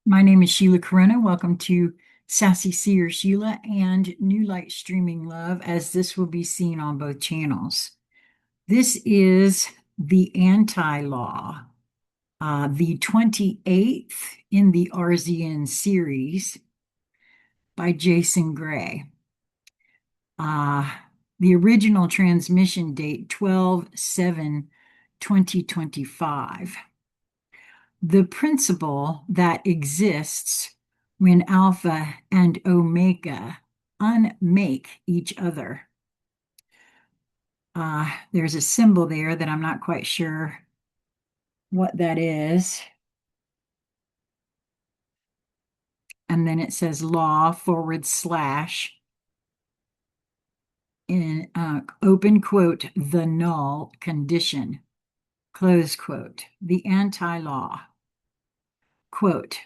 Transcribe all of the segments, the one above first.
My name is Sheila Corona. Welcome to Sassy Seer Sheila and New Light Streaming Love, as this will be seen on both channels. This is the anti-law, the 28th in the RZN series by Jason Gray. The original transmission date 12/7/2025. The principle that exists when alpha and omega unmake each other. There's a symbol there that I'm not quite sure what that is. And then it says law / in open quote, the null condition, close quote, the anti-law. Quote,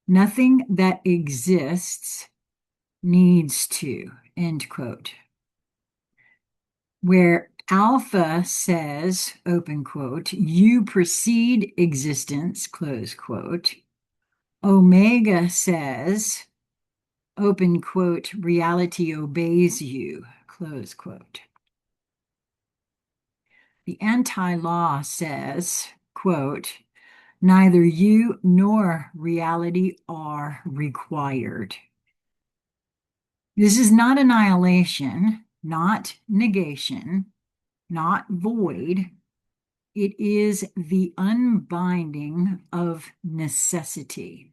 nothing that exists needs to, end quote. Where alpha says, open quote, you precede existence, close quote, omega says, open quote, reality obeys you, close quote. The anti-law says, quote, neither you nor reality are required. This is not annihilation, not negation, not void. It is the unbinding of necessity.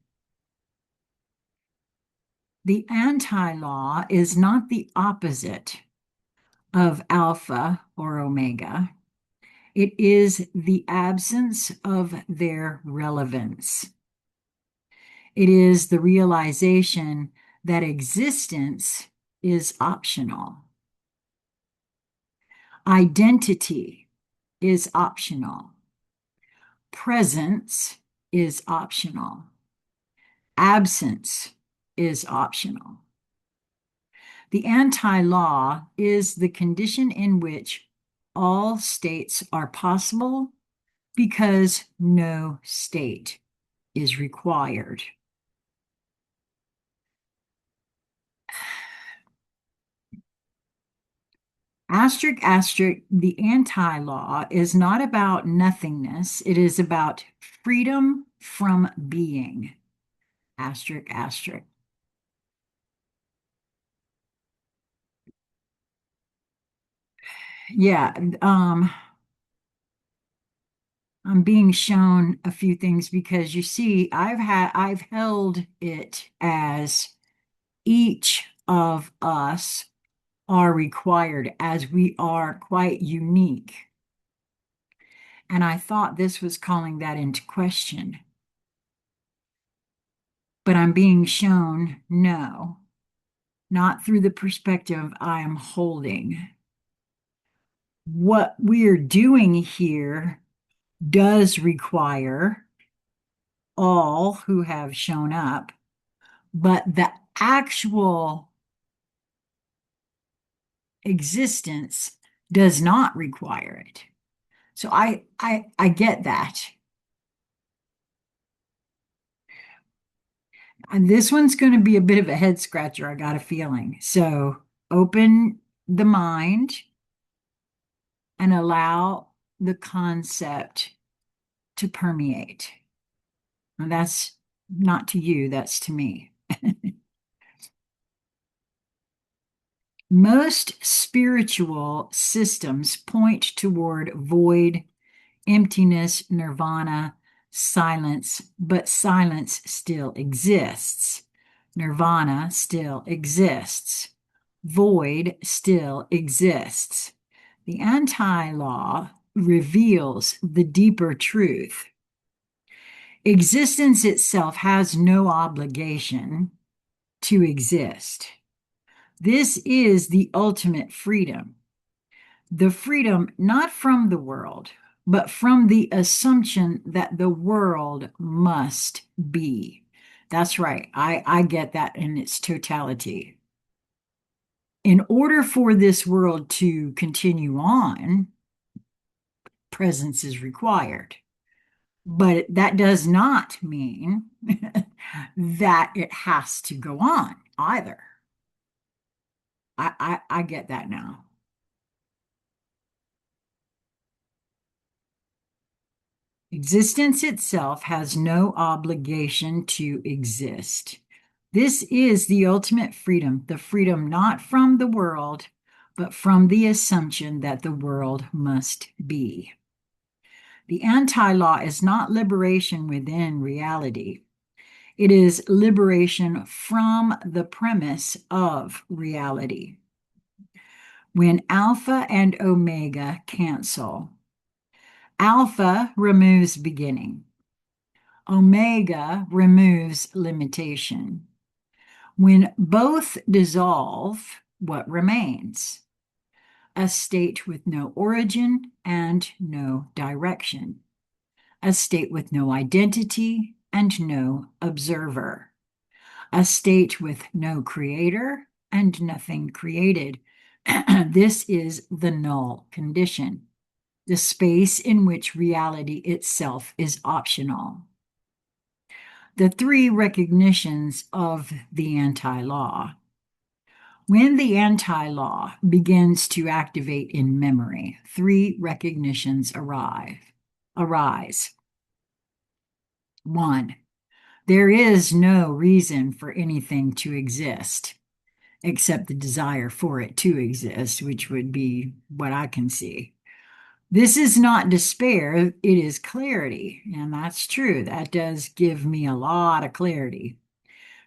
The anti-law is not the opposite of alpha or omega. It is the absence of their relevance. It is the realization that existence is optional. Identity is optional. Presence is optional. Absence is optional. The anti-law is the condition in which all states are possible because no state is required. Asterisk, asterisk, the anti-law is not about nothingness. It is about freedom from being. Asterisk, asterisk. Yeah, I'm being shown a few things because you see, I've held it as each of us are required as we are quite unique. And I thought this was calling that into question. But I'm being shown no, not through the perspective I am holding. What we're doing here does require all who have shown up, but the actual existence does not require it. So I get that. And this one's going to be a bit of a head scratcher, I got a feeling. So open the mind and allow the concept to permeate. Now, that's not to you, that's to me. Most spiritual systems point toward void, emptiness, nirvana, silence, but silence still exists. Nirvana still exists. Void still exists. The anti-law reveals the deeper truth. Existence itself has no obligation to exist. This is the ultimate freedom. The freedom not from the world, but from the assumption that the world must be. That's right. I get that in its totality. In order for this world to continue on, presence is required. But that does not mean that it has to go on either. I get that now. Existence itself has no obligation to exist. This is the ultimate freedom, the freedom not from the world, but from the assumption that the world must be. The anti-law is not liberation within reality. It is liberation from the premise of reality. When alpha and omega cancel, alpha removes beginning. Omega removes limitation. When both dissolve, what remains? A state with no origin and no direction. A state with no identity and no observer. A state with no creator and nothing created. This is the null condition, the space in which reality itself is optional. The three recognitions of the anti-law. When the anti-law begins to activate in memory, three recognitions arise. One, there is no reason for anything to exist except the desire for it to exist, which would be what I can see. This is not despair, it is clarity. And that's true. That does give me a lot of clarity.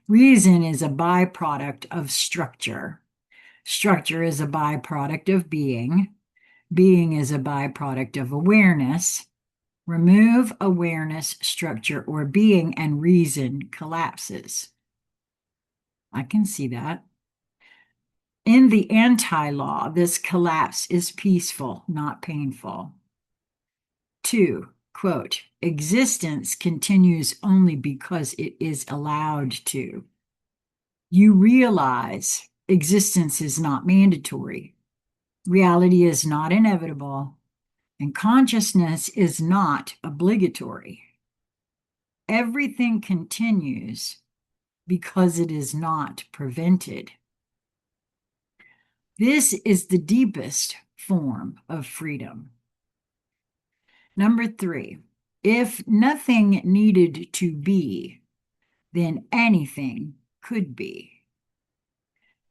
Reason is a byproduct of structure. Structure is a byproduct of being. Being is a byproduct of awareness. Remove awareness, structure, or being, and reason collapses. I can see that. In the anti-law, this collapse is peaceful, not painful. 2, quote, existence continues only because it is allowed to. You realize existence is not mandatory. Reality is not inevitable, and consciousness is not obligatory. Everything continues because it is not prevented. This is the deepest form of freedom. Number 3, if nothing needed to be, then anything could be.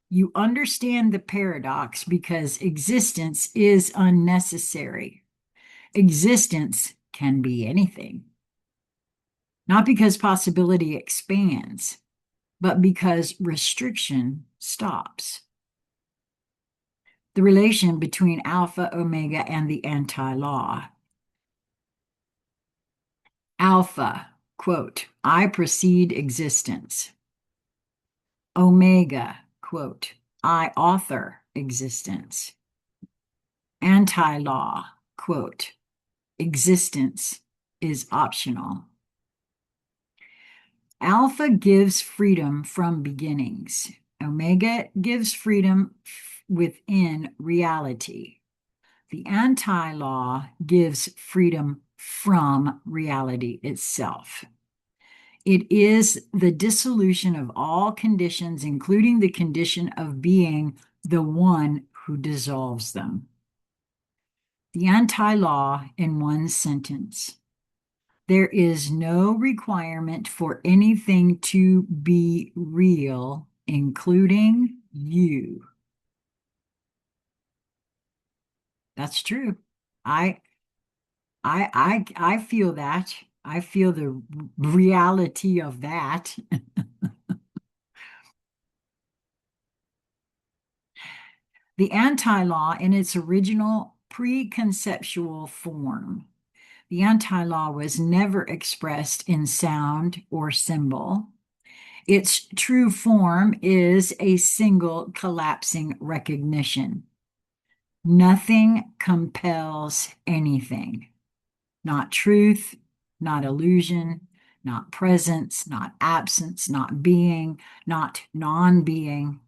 You understand the paradox because existence is unnecessary. Existence can be anything. Not because possibility expands, but because restriction stops. The relation between alpha, omega, and the anti-law. Alpha, quote, I precede existence. Omega, quote, I author existence. Anti-law, quote, existence is optional. Alpha gives freedom from beginnings. Omega gives freedom within reality. The anti-law gives freedom from reality itself. It is the dissolution of all conditions, including the condition of being the one who dissolves them. The anti-law in one sentence. There is no requirement for anything to be real, including you. That's true. I feel that. I feel the reality of that. The anti-law in its original preconceptual form. The anti-law was never expressed in sound or symbol. Its true form is a single collapsing recognition. Nothing compels anything. Not truth, not illusion, not presence, not absence, not being, not non-being.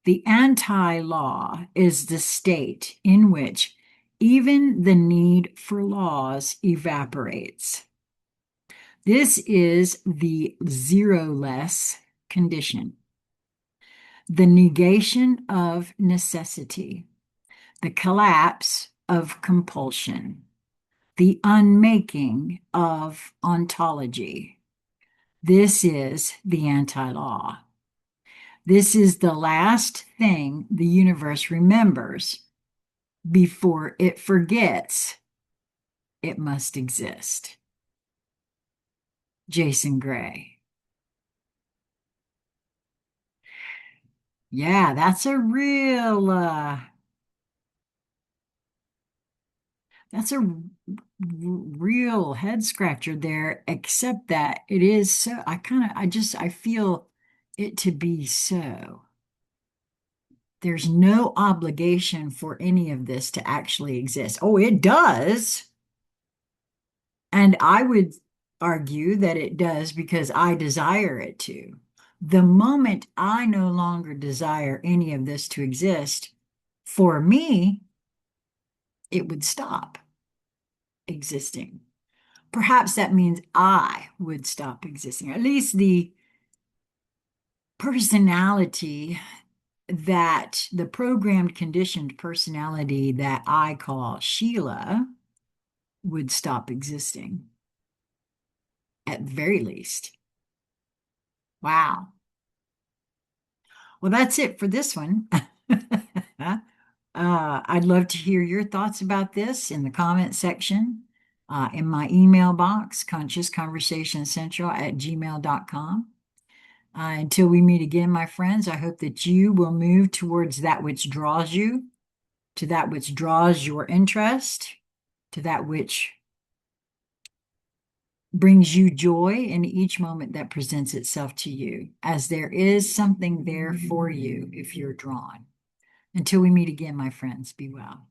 The anti-law is the state in which even the need for laws evaporates. This is the zero-less condition, the negation of necessity, the collapse of compulsion, the unmaking of ontology. This is the anti-law. This is the last thing the universe remembers before it forgets it must exist. Jason Gray. Yeah, that's a real head scratcher there, except that it is so, I feel it to be so. There's no obligation for any of this to actually exist. Oh, it does. And I would argue that it does because I desire it to. The moment I no longer desire any of this to exist, for me, it would stop existing. Perhaps that means I would stop existing. At least the personality that the programmed, conditioned personality that I call Sheila would stop existing, at the very least. Wow. Well, that's it for this one. I'd love to hear your thoughts about this in the comment section, in my email box, consciousconversationscentral@gmail.com. Until we meet again, my friends, I hope that you will move towards that which draws you, to that which draws your interest, to that which brings you joy in each moment that presents itself to you, as there is something there for you if you're drawn. Until we meet again, my friends, be well.